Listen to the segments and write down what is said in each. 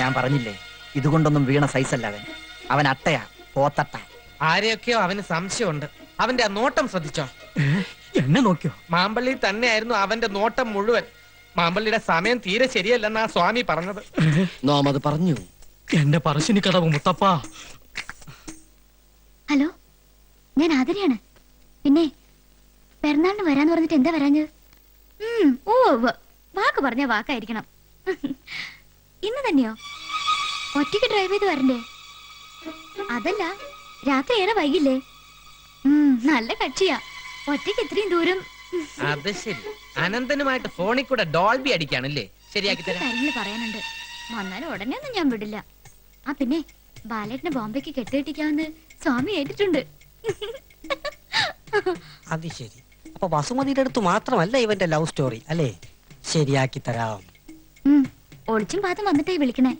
ഞാൻ പറഞ്ഞില്ലേ, ഇതുകൊണ്ടൊന്നും വീണ സൈസല്ല അവൻ. അവൻ അട്ടയാ, പോത്തട്ട. ആരെയൊക്കെയോ അവന് സംശയമുണ്ട്. അവന്റെ ആ നോട്ടം ശ്രദ്ധിച്ചോ? എന്നെ നോക്കിയോ? മാമ്പള്ളി തന്നെയായിരുന്നു അവന്റെ നോട്ടം മുഴുവൻ. മാമ്പള്ളിയുടെ സമയം തീരെ ശരിയല്ലെന്നാ സ്വാമി പറഞ്ഞത്. നാം അത് പറഞ്ഞു. എന്റെ പറശ്ശിനി കടവ് മുത്തപ്പ. ഹലോ, ഞാൻ ആതിരയാണ്. പിന്നെ പെരുന്നാളിന് വരാന്ന് പറഞ്ഞിട്ട് എന്താ വരാഞ്ഞത്? ഓ, വാക്ക് പറഞ്ഞ വാക്കായിരിക്കണം. ഇന്ന് തന്നെയോ? ഒറ്റയ്ക്ക് ഡ്രൈവ് ചെയ്ത് വരണ്ടേ? അതല്ല, രാത്രി ഏറെ വൈകില്ലേ? നല്ല കക്ഷിയാ. ഒറ്റയ്ക്ക് ഇത്രയും ദൂരം. അത് ശരി, അനന്തനുമായിട്ട് ഫോണിൽ കൂടെ ഡോൾബി അടിക്കാണല്ലേ? ശരിയാക്കി തരാം. കാര്യങ്ങൾ പറയാനുണ്ട്. വന്നാലും ഉടനെ ഒന്നും ഞാൻ വിടില്ല. ആ പിന്നെ ബാലേട്ടനെ ബോംബെക്ക് കെട്ടിയിട്ടിക്കാമെന്ന് സ്വാമി ഏറ്റിട്ടുണ്ട്. അത് ശരി. അപ്പൊ വസുമതിയുടെ അടുത്ത് മാത്രമല്ല ഇവന്റെ ലവ് സ്റ്റോറി അല്ലേ? ശരിയാക്കി തരാം. ഒളിച്ചും പാത്തും വന്നിട്ടായി വിളിക്കണേ.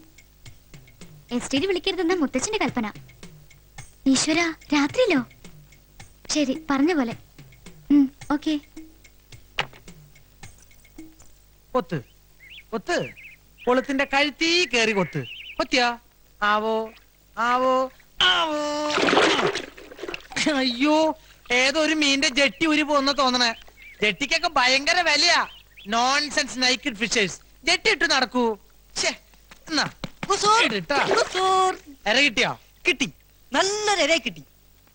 എസ്റ്റേറ്റ് വിളിക്കരുതെന്ന മുത്തച്ഛന്റെ കൽപ്പന. ഈശ്വര, രാത്രിയിലോ? ശരി, പറഞ്ഞ പോലെ. ഓക്കെ. കൊത്ത് കൊത്ത്, കൊളുത്തിന്റെ കഴുത്തി കേറി കൊത്ത്. കൊത്തിയാ? ആവോ ആവോ ആവോ. അയ്യോ, ഏതോ ഒരു മീന്റെ ജെട്ടി ഉരി പോന്ന തോന്നണേ. ജെട്ടിക്കൊക്കെ ഭയങ്കര വിലയാ. Nonsense naked fishers. ജെട്ടി ഇട്ട് നടക്കൂ. ഇര കിട്ടിയോ? കിട്ടി, നല്ലൊരു ഇര കിട്ടി.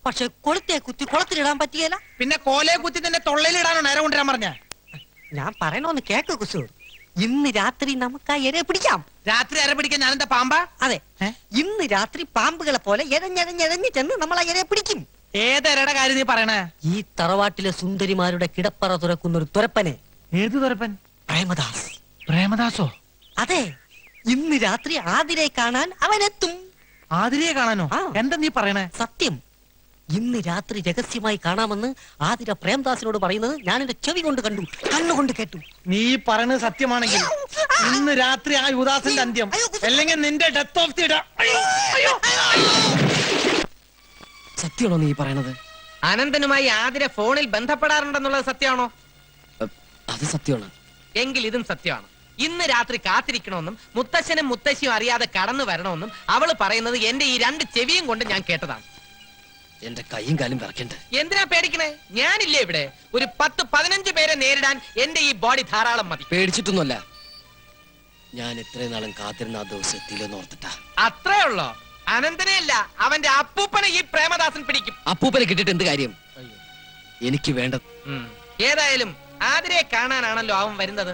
പക്ഷെ കൊളുത്തെ കുത്തി കുളത്തിലിടാൻ പറ്റിയല്ല. പിന്നെ കോലയെ കുത്തി തന്നെ തൊള്ളയിലിടാനോ നേരെ കൊണ്ടുവരാൻ പറഞ്ഞ? ഞാൻ പറയണോന്ന് കേക്ക് കുസു. ഇന്ന് രാത്രി നമുക്ക് ആ ഇര പിടിക്കാം. രാത്രി ഇര പിടിക്കാൻ ഞാനെന്താ പാമ്പാ? അതെ, ഇന്ന് രാത്രി പാമ്പുകളെ പോലെ എഴഞ്ഞെഴഞ്ഞെഴഞ്ഞ് ചെന്ന് നമ്മൾ ആ ഇരയെ പിടിക്കും. ഏതരയുടെ കാര്യം നീ പറയണേ? ഈ തറവാട്ടിലെ സുന്ദരിമാരുടെ കിടപ്പറ തുറക്കുന്ന ഒരു തുരപ്പനെ. ഏത് തുരപ്പൻ? പ്രേമദാസ്. പ്രേമദാസോ? അതെ, ഇന്ന് രാത്രി ആതിരയെ കാണാൻ അവനെത്തും. ആതിരയെ കാണാനോ? എന്താ നീ പറയണേ? സത്യം. ഇന്ന് രാത്രി രഹസ്യമായി കാണാമെന്ന് ആതിര പ്രേംദാസിനോട് പറയുന്നത് ഞാൻ എന്റെ ചെവി കൊണ്ട് കണ്ടു, കണ്ണുകൊണ്ട് കേട്ടു. നീ പറയുന്നത് സത്യമാണെങ്കിൽ ഇന്ന് രാത്രി ആ യുദാസിന്റെ അന്ത്യം, അല്ലെങ്കിൽ നിന്റെ ഡെത്ത് ഓഫ് ദി ഡേ. സത്യമാണോ നീ പറയണത്? അനന്തനുമായി ആതിര ഫോണിൽ ബന്ധപ്പെടാറുണ്ടെന്നുള്ളത് സത്യമാണോ? അത് സത്യമാണ്. എങ്കിൽ ഇതും സത്യമാണ്. ഇന്ന് രാത്രി കാത്തിരിക്കണമെന്നും മുത്തശ്ശനും മുത്തശ്ശിയും അറിയാതെ കടന്നു വരണമെന്നും അവള് പറയുന്നത് എന്റെ ഈ രണ്ട് ചെവിയും കൊണ്ട് ഞാൻ കേട്ടതാണ്. എന്റെ കൈയും കാലും വിറക്കണ്ട. എന്തിനാ പേടിക്കണേ? ഞാനില്ലേ ഇവിടെ. ഒരു 10-15 പേരെ നേരിടാൻ എന്റെ ഈ ബോഡി ധാരാളം മതി. പേടിച്ചിട്ടൊന്നുമല്ല, ഞാൻ ഇത്രയും നാളും കാത്തിരുന്ന ആ ദിവസം എത്തിയില്ലെന്ന് ഓർത്തിട്ടാ. അത്രേ ഉള്ളോ? അനന്തനെയല്ല, അവന്റെ അപ്പൂപ്പനെ ഈ പ്രേമദാസൻ പിടിക്കും. അപ്പൂപ്പനെ കിട്ടിട്ട് എന്ത് കാര്യം? എനിക്ക് വേണ്ടത്. ഏതായാലും ആതിരയെ കാണാനാണല്ലോ അവൻ വരുന്നത്.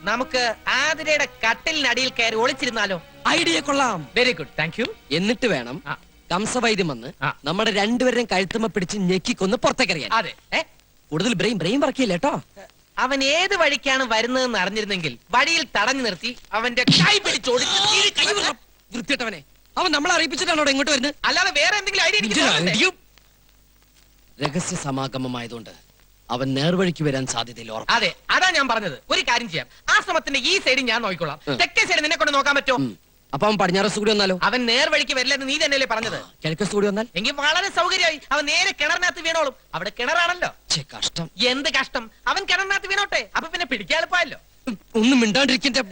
നമുക്ക് ആതിരയുടെ കട്ടിലിനടിയിൽ കയറി ഒളിച്ചിരുന്നാലോ? ഐഡിയ കൊള്ളാം. Very good, thank you. എന്നിട്ട് വേണം കംസവൈദ്യം വന്ന് നമ്മുടെ രണ്ടുപേരെയും കഴുത്തുമ്മ പിടിച്ച് ഞെക്കിക്കൊന്ന് പുറത്തേക്കറിയാൻ. അതെ, കൂടുതൽ ബ്രെയിൻ വർക്കില്ല കേട്ടോ. അവൻ ഏത് വഴിക്കാണ് വരുന്നതെന്ന് അറിഞ്ഞിരുന്നെങ്കിൽ വഴിയിൽ തടഞ്ഞു നിർത്തി അവന്റെ കൈ പിടിച്ചോടിച്ച്. വൃത്തിയിട്ടവനെ, അവൻ നമ്മളെ അറിയിപ്പിച്ചിട്ടാണോ ഇങ്ങോട്ട് വരുന്നത്? അല്ലാതെ വേറെ എന്തെങ്കിലും ഐഡിയ? രഹസ്യ സമാഗമമായതുകൊണ്ട് അവൻ നേർവഴിക്ക് വരാൻ സാധ്യതയില്ല. അതെ, അതാ ഞാൻ പറഞ്ഞത്. ഒരു കാര്യം ചെയ്യാം, ആശ്രമത്തിന്റെ ഈ സൈഡ് ഞാൻ നോക്കിക്കോളാം. തെക്കേ സൈഡ് നിന്നെ കൊണ്ട് നോക്കാൻ പറ്റുമോ? അപ്പൊ അവൻ പടിഞ്ഞാറസ് കൂടി വന്നാലോ? അവൻ നേർവഴിക്ക് വരില്ലെന്ന് നീ തന്നെയല്ലേ പറഞ്ഞത്? കിഴക്കസ് കൂടി വന്നാൽ? എങ്കിൽ വളരെ സൗകര്യമായി. അവൻ നേരെ കിണറിനകത്ത് വീണോളും. അവിടെ കിണറാണല്ലോ. കഷ്ടം. എന്ത് കഷ്ടം? അവൻ കിണറിനകത്ത് വീണോട്ടെ, അപ്പൊ പിന്നെ പിടിക്കാൻ എളുപ്പമല്ലോ. ഒന്നും മിണ്ടാണ്ടിരിക്കന്റെ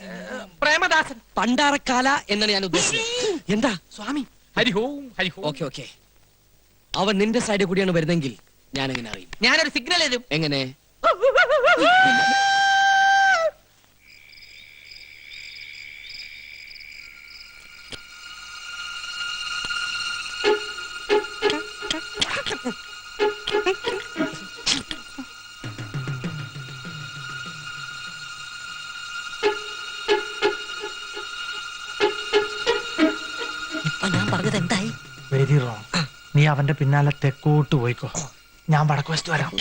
പ്രേമദാസൻ. പണ്ടാറക്കാല എന്നാണ് ഞാൻ ഉദ്ദേശിച്ചത്. എന്താ സ്വാമി? ഹരിഹോം ഹരിഹോം. ഓക്കെ, അവൻ നിന്റെ സൈഡിൽ കൂടിയാണ് വരുന്നെങ്കിൽ ഞാൻ എങ്ങനെ അറിയും? ഞാനൊരു സിഗ്നൽ തരും. എങ്ങനെ? ഇപ്പൊ ഞാൻ പറഞ്ഞത് എന്തായി? Very wrong. നീ അവന്റെ പിന്നാലെ തെക്കോട്ട് പോയിക്കോ, ഞാൻ വടക്ക് വശത്ത് വരാം.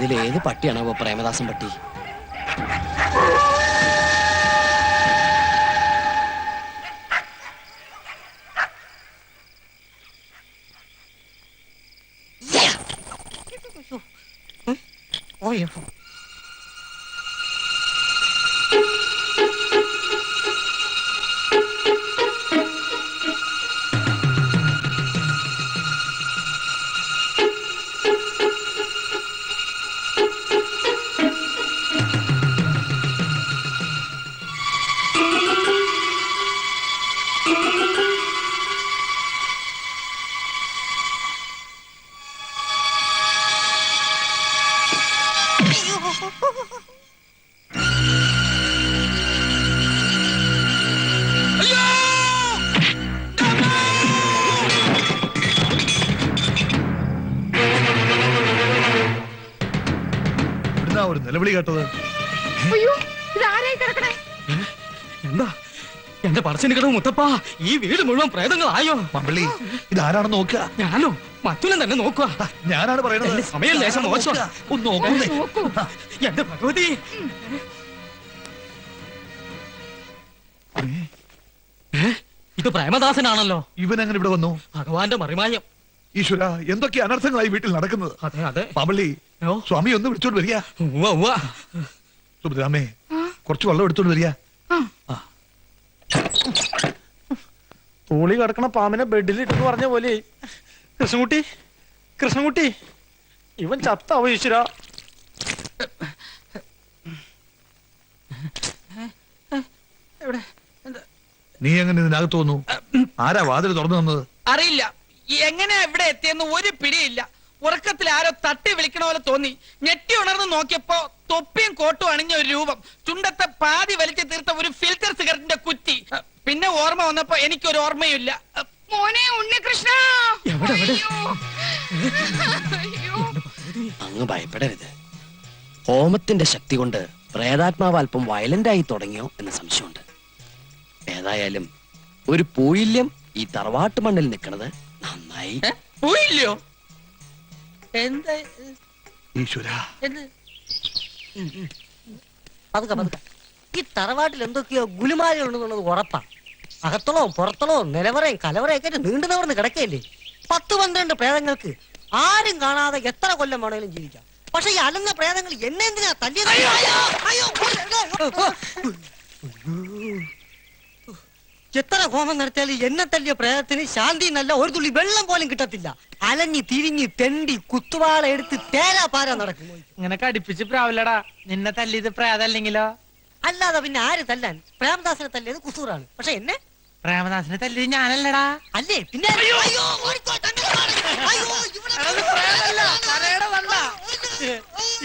ഇതിലേത് പട്ടിയാണോ പ്രേമദാസൻ പട്ടി? ഒരു നിലവിളി കേട്ടത്? എന്താ എന്റെ പറശ്ശിനി കിടവ് മുത്തപ്പാ, ഈ വീട് മുഴുവൻ പ്രേതങ്ങളായോ? മമ്പള്ളി, ഇതാരാണെന്ന് നോക്കുക. ഞാനോ? മറ്റുള്ള തന്നെ നോക്കുക. ഞാനാണ് പറയുന്നത്. സമയം ലേശം മോശം. ഒന്ന് നോക്കുന്നേ. എന്റെ ഭഗവതി, ഇത് പ്രേമദാസനാണല്ലോ. ഇവൻ എങ്ങനെ ഇവിടെ വന്നു? ഭഗവാന്റെ മറിമായം. ഈശ്വര, എന്തൊക്കെ അനർത്ഥങ്ങളായി വീട്ടിൽ നടക്കുന്നത്. അതെ അതെ. മമ്പള്ളി, സ്വാമി ഒന്ന് വിളിച്ചോണ്ട് വരിക. സുഭദ്രാമേ, കുറച്ച് വെള്ളം എടുത്തോണ്ട് വരിക. തൂളി കിടക്കണ പാമ്പിനെ ബെഡിൽ ഇട്ടെന്ന് പറഞ്ഞ പോലെ. കൃഷ്ണൻകുട്ടി, കൃഷ്ണൻകുട്ടി, ഇവൻ ചത്താവോ ഈശ്വര? നീ എങ്ങനെ ഇതിനകത്ത് വന്നു? ആരാ വാതിൽ തുറന്നു തന്നത്? അറിയില്ല, എങ്ങനെ ഇവിടെ എത്തിയെന്ന് ഒരു പിടിയില്ല. ഉറക്കത്തിൽ ആരോ തട്ടി വിളിക്കണ പോലെ തോന്നി. ഞെട്ടി ഉണർന്ന് നോക്കിയപ്പോ തൊപ്പിയും കോട്ടും അണിഞ്ഞ ഒരു രൂപം, ചുണ്ടത്തെ പാതി വലിച്ചു തീർത്ത ഒരു ഫിൽറ്റർ സിഗരറ്റിന്റെ കുറ്റി. പിന്നെ ഓർമ്മ വന്നപ്പോ എനിക്കൊരു ഓർമ്മയില്ല. മോനെ ഉണ്ണികൃഷ്ണ, അങ്ങ് ഭയപ്പെടരുത്. ഹോമത്തിന്റെ ശക്തി കൊണ്ട് പ്രേതാത്മാവ് അല്പം വയലന്റ് ആയി തുടങ്ങിയോ എന്ന് സംശയമുണ്ട്. ഏതായാലും ഒരു പൂയില്യം ഈ തറവാട്ട് മണ്ണിൽ നിൽക്കുന്നത് നന്നായി. പോയില്ലയോ? എന്താ ഈശ്വര, പതുക്കെ പതുക്കെ. ഈ തറവാട്ടിൽ എന്തൊക്കെയോ ഗുലുമാലുണ്ടെന്നുള്ളത് ഉറപ്പാ. അകത്തളവും പുറത്തളവും നിലവറയും കലവറയൊക്കെ നീണ്ടു നിവർന്ന് കിടക്കയില്ലേ. 10-12 പ്രേതങ്ങൾക്ക് ആരും കാണാതെ എത്ര കൊല്ലം വേണേലും ജീവിക്കാം. പക്ഷെ ഈ അലന്ന പ്രേതങ്ങൾ എന്നെ എന്തിനാ തല്ലിയത്? എത്ര ഹോമം നടത്തിയാലും എന്നെ തല്ലിയ പ്രേതത്തിന് ശാന്തി എന്നല്ല ഒരു തുള്ളി വെള്ളം പോലും കിട്ടത്തില്ല. അലഞ്ഞി തിരിഞ്ഞ് തെണ്ടി കുത്തുവാള എടുത്ത് തേരാ പാരാ നടക്കും. ഇങ്ങനെ കടിപ്പിച്ച് പ്രാവില്ലടാ. നിന്നെ തല്ലിയത് പ്രേതല്ലെങ്കിലോ? അല്ലാതെ പിന്നെ ആര് തല്ലാൻ? പ്രേമദാസനെ തല്ലിയത് കുസൂറാണ്. പക്ഷെ എന്നെ പ്രേമദാസനെ തല്ലിയത് ഞാനല്ലടാ. അല്ലേ? പിന്നെ ഓടിക്കോ, തന്നെ കാണും.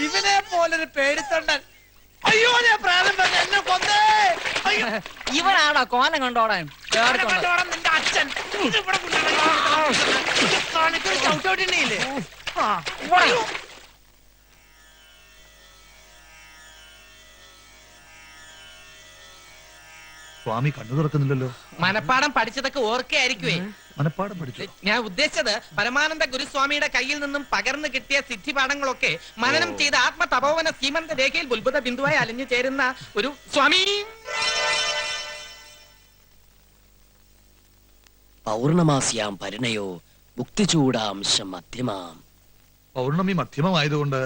ഇവനെ പോലൊരു പേടിത്തൊണ്ടൻ. അയ്യോ, ഞാൻ പ്രായം പറഞ്ഞ എന്നെ കൊന്നേ. ഇവനാടാ കോലം കണ്ടോടാൻ. നിന്റെ അച്ഛൻ ചവിട്ടോട്ടില്ലേ? സ്വാമി കണ്ണു തുറക്കുന്നില്ലല്ലോ. മനപ്പാടം പഠിച്ചതൊക്കെ ഓർക്കയായിരിക്കുവേ. മനപ്പാടം പഠിച്ചു. ഞാൻ ഉദ്ദേശിച്ചത് പരമാനന്ദ ഗുരുസ്വാമിയുടെ കയ്യിൽ നിന്നും പകർന്നു കിട്ടിയ സിദ്ധിപാഠങ്ങളൊക്കെ മനനം ചെയ്ത ആത്മതപോവന സീമന്ത രേഖയിൽ ഉത്ഭുത ബിന്ദുവായി അലിഞ്ഞു ചേരുന്ന ഒരു സ്വാമി. പൗർണമാസ്യാം പരിണയോ മുക്തിചൂടാംശം മധ്യമാം. പൗർണമി മധ്യമമായതുകൊണ്ട്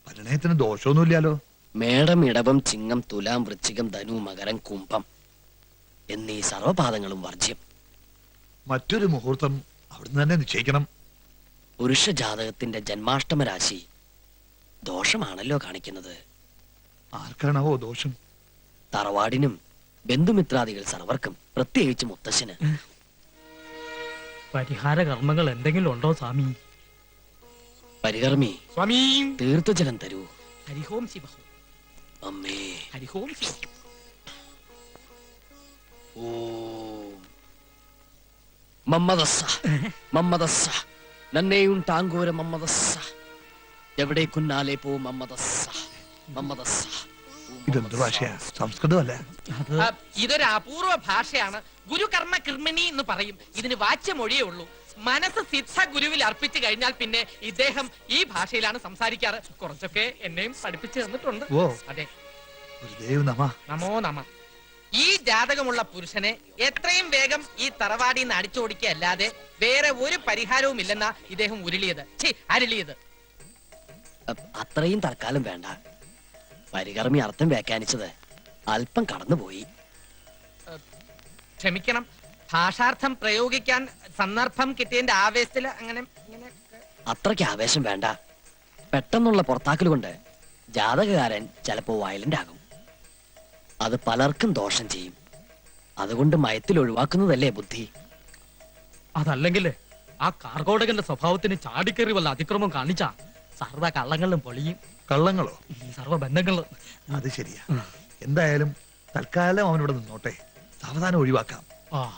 പരിണയത്തിന് ദോഷമൊന്നുമില്ലല്ലോ. മേടം, ഇടവം, ചിങ്ങം, തുലാം, വൃശ്ചികം, ധനു, മകരം, കുംഭം എന്നീ സർവപാദങ്ങളും വർജ്യം. മറ്റൊരു മുഹൂർത്തം അവിടുന്ന് തന്നെ നിശ്ചയിക്കണം. പുരുഷ ജാതകത്തിന്റെ ജന്മാഷ്ടമ രാശി ദോഷമാണല്ലോ കാണിക്കുന്നത്. ആർക്കാണാവോ ദോഷം? തറവാടിനും ബന്ധുമിത്രാദികൾ സർവർക്കും, പ്രത്യേകിച്ച് മുത്തശ്ശന്. പരിഹാര കർമ്മങ്ങൾ എന്തെങ്കിലും ഉണ്ടോ സ്വാമി? പരികർമ്മി, സ്വാമി തീർത്ഥജലം തരൂ. ഹരിഹോം ശിവ. അമ്മേ, ഹരിഹോം ശിവ. ഓം മമ്മദസ്സ മമ്മദസ്സ നന്നേയും ടാങ്കോര മമ്മദസ്സ എവിടെ കുന്നാലെ പോ മമ്മദസ്സ മമ്മദസ്സ ഇതെന്ത് ഭാഷയാ? സംസ്കൃതമല്ല. ആ, ഇതൊരു അപൂർവ ഭാഷയാണ്. ഗുരുകർമ്മ കൃമിണി എന്ന് പറയും. ഇതിന് വാച്യമൊഴിയേ ഉള്ളൂ. മനസ്സ് സിദ്ധ ഗുരുവിൽ അർപ്പിച്ചു കഴിഞ്ഞാൽ പിന്നെ ഇദ്ദേഹം ഈ ഭാഷയിലാണ് സംസാരിക്കാറ്. കുറച്ചൊക്കെ എന്നെയും പഠിപ്പിച്ചു തന്നിട്ടുണ്ട്. ഓ. അതെ, ഗുരുദേവ് നമ. നമോ നമ. ഈ ജാതകമുള്ള പുരുഷനെ എത്രയും വേഗം ഈ തറവാടിയിൽ നിന്ന് അടിച്ചോടിക്കല്ലാതെ വേറെ ഒരു പരിഹാരവും ഇല്ലെന്നാ ഇദ്ദേഹം ഉരുളിയത്. അരുളിയത്. അത്രയും തൽക്കാലം വേണ്ട. പരികർമ്മി അർത്ഥം വ്യാഖ്യാനിച്ചത് അല്പം കടന്നുപോയി. ക്ഷമിക്കണം, ഭാഷാർത്ഥം പ്രയോഗിക്കാൻ സന്ദർഭം കിട്ടിയതിന്റെ ആവേശത്തിൽ അങ്ങനെ ഇങ്ങനെ. അത്രയ്ക്ക് ആവേശം വേണ്ട. പെട്ടെന്നുള്ള പുറത്താക്കൽ കൊണ്ട് ജാതകകാരൻ ചിലപ്പോ വയലന്റ് ആകും. അത് പലർക്കും ദോഷം ചെയ്യും. അതുകൊണ്ട് മയത്തിൽ ഒഴിവാക്കുന്നതല്ലേ ബുദ്ധി. അതല്ലെങ്കിൽ ആ കാർഗോടകന്റെ സ്വഭാവത്തിന് ചാടിക്കേറി വല്ല അതിക്രമം കാണിച്ച സർവ്വ കള്ളങ്ങളും പൊളിയും. കള്ളങ്ങളോ? സർവ്വ ബന്ധങ്ങളും. അത് ശരിയാ. എന്തായാലും തൽക്കാലം അവനിവിടെ നിന്നോട്ടെ. സാവധാനം ഒഴിവാക്കാം.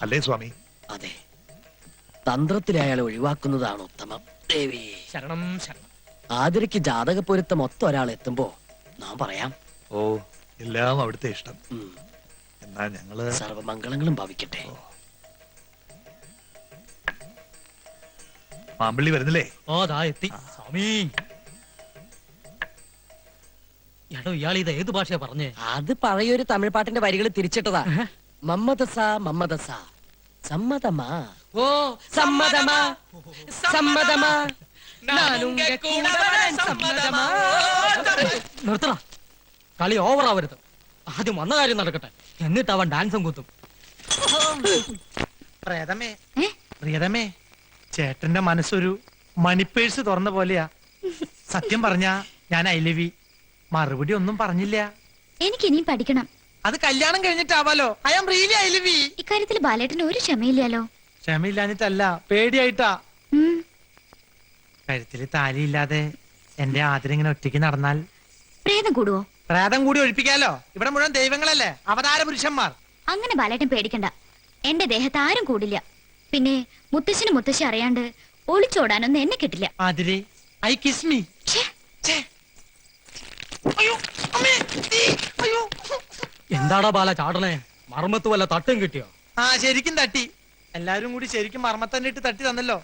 അല്ലേ സ്വാമി? അതെ, തന്ത്രത്തിലെ അയാളെ ഒഴിവാക്കുന്നതാണ് ഉത്തമം. ദേവി ശരണം ശരണം. ആതിരയ്ക്ക് ജാതക പൊരുത്തം മൊത്തം ഒരാൾ എത്തുമ്പോ നാം പറയാം. ഓ, എല്ലാം അവിടുത്തെ ഇഷ്ടം. ഉം. എന്നാ ഞങ്ങള് സർവമംഗളങ്ങളും ഭവിക്കട്ടെ. മാമ്പള്ളി വരുന്നില്ലേ? ഓ ദാ എത്തി സ്വാമി. എടോ, ഇയാൾ ഇത് ഏത് ഭാഷയാ പറഞ്ഞേ? അത് പഴയൊരു തമിഴ് പാട്ടിന്റെ വരികൾ തിരിച്ചിട്ടതാ. മമ്മദസ മമ്മദസ സമ്മതമാ. ഓ സമ്മതമാ സമ്മതമാ. നാനുങ്ക കൂടെ വരാൻ സമ്മതമാ. നിർത്തടാ, കളി ഓവറാവരുത്. ആദ്യം വന്ന കാര്യം നടക്കട്ടെ, എന്നിട്ട് അവൻ ഡാൻസും കുത്തും. പ്രേതമേ, ഏ? പ്രിയതമേ, ചേട്ടന്റെ മനസ്സൊരു മണിപ്പേഴ്സ് തുറന്ന പോലെയാ. സത്യം പറഞ്ഞ ഞാൻ ഐ ലവ് യു. മറുപടി ഒന്നും പറഞ്ഞില്ല. എനിക്ക് ഇനിയും പഠിക്കണം. അത് കല്യാണം കഴിഞ്ഞിട്ടാവാലോ. I am really I love you. ഇക്കാര്യത്തിൽ ബാലേട്ടന് ഒരു ക്ഷമയില്ലല്ലോ. ക്ഷമയില്ലാഞ്ഞിട്ടല്ല, പേടിയായിട്ടാ. ഉം. കഴുത്തില് താലിയില്ലാതെ എന്റെ ആദരിങ്ങനെ ഒറ്റയ്ക്ക് നടന്നാൽ പ്രേതം കൂടുവോ? പ്രേതം കൂടി ഒഴിപ്പിക്കാലോ. ഇവിടെ മുഴുവൻ ദൈവങ്ങളല്ലേ, അവതാര പുരുഷന്മാർ. അങ്ങനെ ബാലേട്ടൻ പേടിക്കണ്ട. എന്റെ ദേഹത്ത് ആരും കൂടില്ല. പിന്നെ മുത്തശ്ശന് മുത്തശ്ശി അറിയാണ്ട് ഒളിച്ചോടാനൊന്നും എന്നെ കിട്ടില്ല. ആതിരെ, ഐ കിസ് മീ. ഛേ, അയ്യോ അമ്മേ, തീ, അയ്യോ. എന്താടാ ബാല ചാടണേ? മർമ്മത്ത് വല്ല തട്ടും കിട്ടിയോ? ആ, ശരിക്കും തട്ടി. എല്ലാരും കൂടി ശരിക്കും മർമ്മത്തന്നെ ഇട്ട് തട്ടി തന്നല്ലോ.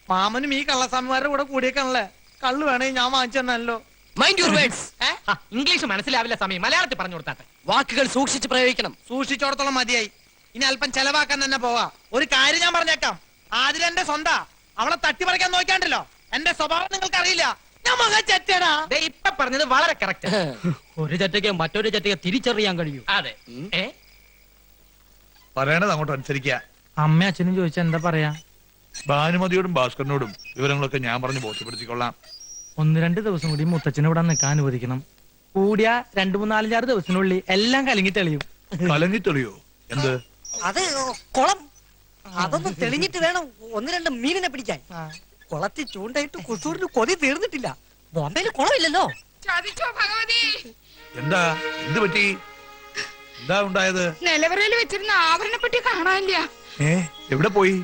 മാമനും ഈ കള്ളസ്വാമിമാരുടെ കൂടെ കൂടിയേക്കാണല്ലേ. കള്ളു വേണേ ഞാൻ വാങ്ങിച്ചു തന്നല്ലോ. Mind your words. ഇംഗ്ലീഷ് മനസ്സിലാവില്ല സമയം, മലയാളത്തിൽ പറഞ്ഞു കൊടുത്താട്ടെ. വാക്കുകൾ സൂക്ഷിച്ച് പ്രയോഗിക്കണം. സൂക്ഷിച്ചോടത്തോളം മതിയായി. ഇനി അല്പം ചെലവാക്കാൻ തന്നെ പോവാ. ഒരു കാര്യം ഞാൻ പറഞ്ഞേക്കാം, ആതിരെന്റെ സ്വന്താ. അവളെ തട്ടിപ്പറിക്കാൻ നോക്കിയാണ്ടല്ലോ. എന്റെ സ്വഭാവം നിങ്ങൾക്ക് അറിയില്ല. ഞാൻ മകൻ ചെറ്റടാ. ദേ ഇപ്പൊ പറഞ്ഞത് വളരെ കറക്റ്റ്. ഒരു ചറ്റയ്ക്ക് മറ്റൊരു ചറ്റയ്ക്ക് തിരിച്ചറിയാൻ കഴിയൂ. അതെ. ഏ പറയണത് അങ്ങോട്ട് അനുസരിക്ക. അമ്മ അച്ഛനും ചോദിച്ചാ എന്താ പറയാ? ഭാനുമതിയോടും ഭാസ്കരനോടും വിവരങ്ങളൊക്കെ ഞാൻ പറഞ്ഞ് ബോധ്യപ്പെടുത്തിക്കൊള്ളാം. 1-2 ദിവസം കൂടി മുത്തച്ഛനെ ഇവിടെ നിൽക്കാൻ അനുവദിക്കണം. കൂടിയ 2-3-4-6 ദിവസത്തിനുള്ളിൽ എല്ലാം കലങ്ങി തെളിയും. കലങ്ങി തെളിയോ? എന്ത്? അത് കുളം. അതൊന്നും തെളിഞ്ഞിട്ട് വേണം 1-2 മീനിനെ പിടിക്കാൻ. കുളത്തിൽ ചൂണ്ടായിട്ട് കുസൂരിന് കൊതി തീർന്നിട്ടില്ല. ബോംബെയിൽ കുളമില്ലല്ലോ. എന്താ? എന്ത് പറ്റി? എന്താ ഉണ്ടായത്? നിലവറയിൽ വെച്ചിരുന്ന ആഭരണപ്പെട്ടി കാണാനില്ല. എവിടെ പോയി?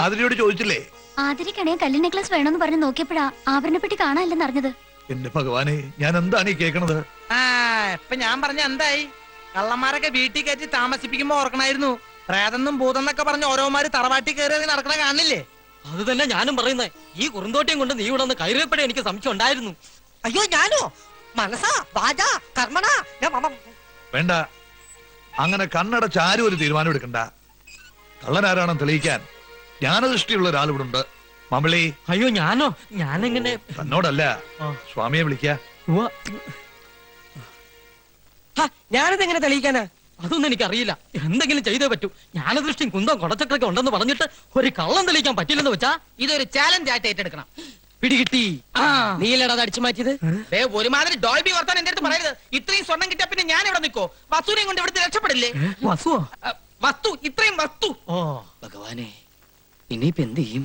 ആതിരയോട് ചോദിച്ചില്ലേ? ആതിരക്കണേ കല്ല് നെക്ലസ് വേണമെന്ന് പറഞ്ഞ് നോക്കിയപ്പോഴാ ആഭരണപ്പെട്ടി കാണാനില്ലെന്ന് അറിഞ്ഞത്. എന്റെ ഭഗവാനെ, ഞാൻ എന്താണ് ഈ കേൾക്കണത്? ഇപ്പൊ ഞാൻ പറഞ്ഞ എന്തായി? കള്ളന്മാരൊക്കെ വീട്ടിൽ കയറ്റി താമസിപ്പിക്കുമ്പോ ഓർക്കണായിരുന്നു. പ്രേതെന്നും ഭൂതെന്നൊക്കെ പറഞ്ഞ് ഓരോമാര് തറവാട്ടി കയറി നടക്കണ കാണില്ലേ? അത് തന്നെ ഞാനും പറയുന്നത്. ഈ കുറുന്തോട്ടിയും കൊണ്ട് നീ ഇവിടെ നിന്ന് കയറിയപ്പോഴേ എനിക്ക് സംശയം ഉണ്ടായിരുന്നു. അയ്യോ, ഞാനോ? മനസ്സാ വാചാ കർമ്മണാ. വേണ്ട, അങ്ങനെ കണ്ണടച്ച് ആരും ഒരു തീരുമാനം എടുക്കണ്ട. കള്ളനാരാണെന്ന് തെളിയിക്കാൻ ജ്ഞാനദൃഷ്ടിയുള്ള ഒരാൾ ഇവിടെ ഉണ്ട്. മമ്പളി. അയ്യോ, ഞാനോ? ഞാനെങ്ങനെ? തന്നോടല്ല, സ്വാമിയെ വിളിക്ക. ഞാനത് എങ്ങനെ തെളിയിക്കാനാ? അതൊന്നും എനിക്കറിയില്ല. എന്തെങ്കിലും ചെയ്തേ പറ്റൂ. ജ്ഞാനദൃഷ്ടിയും കുന്തം കൊടച്ചക്രൊക്കെ ഉണ്ടെന്ന് പറഞ്ഞിട്ട് ഒരു കള്ളം തെളിയിക്കാൻ പറ്റില്ലെന്ന് വെച്ചാ ഇതൊരു ചാലഞ്ച് ആയിട്ട് ഏറ്റെടുക്കണം. പിടികിട്ടി. നീലടാ അത് അടിച്ചു മാറ്റിയത്. ഒരുമാതിരി ഡോൾബി വർത്താൻ എന്റെ അടുത്ത് പറയരുത്. ഇത്രയും സ്വർണം കിട്ടിയ പിന്നെ ഞാൻ ഇവിടെ നിൽക്കോ? വസ്തുവിനെയും കൊണ്ട് ഇവിടുത്തെ രക്ഷപ്പെടില്ലേ? വസുവോ? വസ്തു, ഇത്രയും വസ്തു. ഓ ഭഗവാനെ, ഇനിയിപ്പോ എന്ത് ചെയ്യും?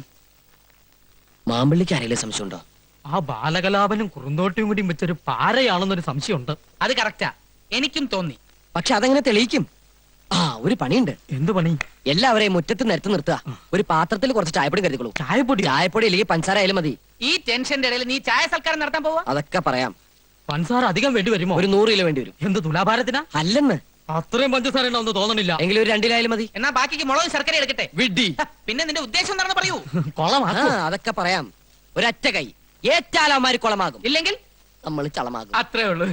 മാമ്പള്ളിക്ക് ആരെങ്കിലും സംശയമുണ്ടോ? ആ ബാലകലാപനും കുറുന്തോട്ടിയും കൂടി വെച്ചൊരു പാരയാണെന്നൊരു സംശയമുണ്ട്. അത് കറക്റ്റാ, എനിക്കും തോന്നി. പക്ഷെ അതെങ്ങനെ തെളിയിക്കും? ഒരു പണിയുണ്ട്. എന്ത് പണി? എല്ലാവരെയും മുറ്റത്ത് നിരത്തി നിർത്തുക. ഒരു പാത്രത്തിൽ കുറച്ച് ചായപ്പൊടി കരുതിക്കോളൂ. ചായപ്പൊടി? ചായപ്പൊടി അല്ലെങ്കിൽ പഞ്ചസാര ആയാലും മതി. ഈ ടെൻഷന്റെ ഇടയിൽ നീ ചായ സൽക്കാരം നടത്താൻ പോവാ? അതൊക്കെ പറയാം. പഞ്ചസാര അധികം വേണ്ടി വരുമോ? ഒരു 100 കിലോ വേണ്ടി വരും. എന്ത് തുലാഭാരത്തിനാ? അല്ലെന്ന്. അത്രയും പഞ്ചസാര ഉണ്ടോന്ന് തോന്നണില്ല. എങ്കിലും ഒരു 2 കിലോ മതി. എന്നാ ബാക്കിക്ക് മുളകും ശർക്കര എടുക്കട്ടെ. വിഡ്ഢി. പിന്നെ നിന്റെ ഉദ്ദേശം എന്താണെന്ന് പറയൂ. കൊളമാക്കോ? അതൊക്കെ പറയാം. ഒരൊറ്റ കൈ ഏറ്റാലമാര് കുളമാകും, ഇല്ലെങ്കിൽ നമ്മൾ ചളമാകും. അത്രേ ഉള്ളൂ.